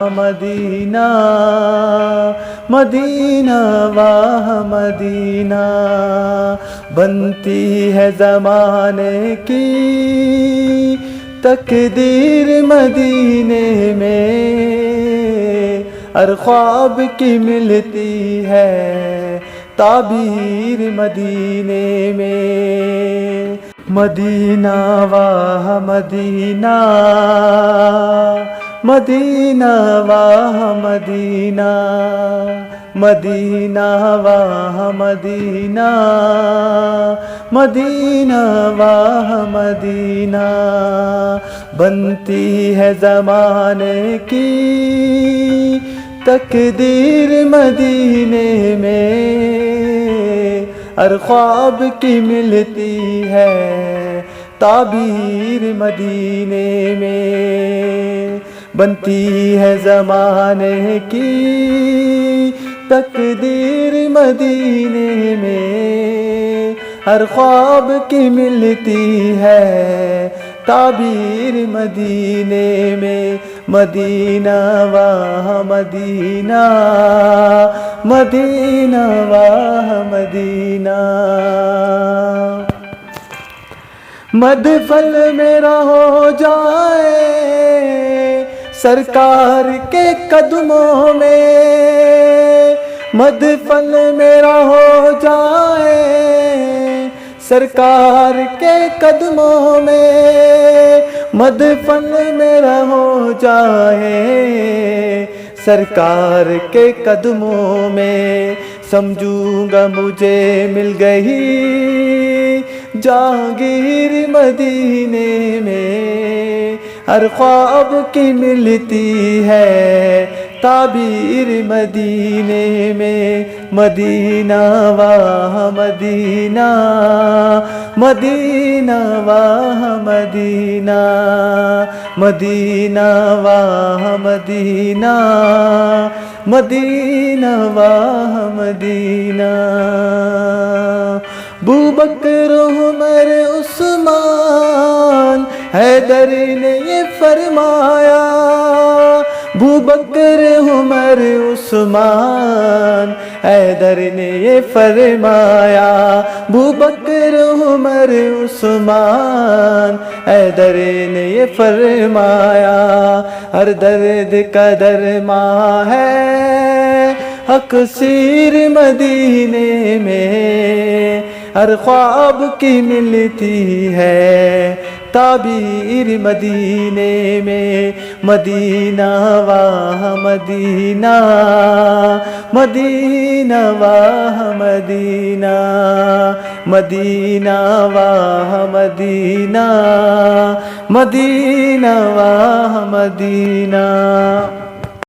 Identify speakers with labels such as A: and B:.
A: مدینہ مدینہ واہ مدینہ، بنتی ہے زمانے کی تقدیر مدینے میں، ہر خواب کی ملتی ہے تعبیر مدینے میں۔ مدینہ واہ مدینہ مدینہ واہ مدینہ، مدینہ واہ مدینہ مدینہ واہ مدینہ، بنتی ہے زمانے کی تقدیر مدینے میں، ہر خواب کی ملتی ہے تعبیر مدینے میں، بنتی ہے زمانے کی تقدیر مدینے میں، ہر خواب کی ملتی ہے تعبیر مدینے میں۔ مدینہ واہ مدینہ مدینہ واہ مدینہ، مدفن میرا ہو جائے سرکار کے قدموں میں، مدفن میرا ہو جائے سرکار کے قدموں میں، مدفن میرا ہو جائے سرکار کے قدموں میں، سمجھوں گا مجھے مل گئی جہانگیر مدینے میں، ہر خواب کی ملتی ہے تعبیر مدینے میں۔ مدینہ واہ مدینہ مدینہ واہ مدینہ، مدینہ واہ مدینہ مدینہ واہ مدینہ، ابوبکر عمر عثمان حیدر نے یہ فرمایا، ابوبکر عمر عثمان حیدر نے یہ فرمایا، ابوبکر عمر عثمان حیدر نے یہ فرمایا، ہر درد کا درما ہے حق سیر مدینے میں، ہر خواب کی ملتی ہے تعبیر مدینے میں۔ مدینہ واہ مدینہ مدینہ واہ مدینہ، مدینہ واہ مدینہ مدینہ واہ مدینہ۔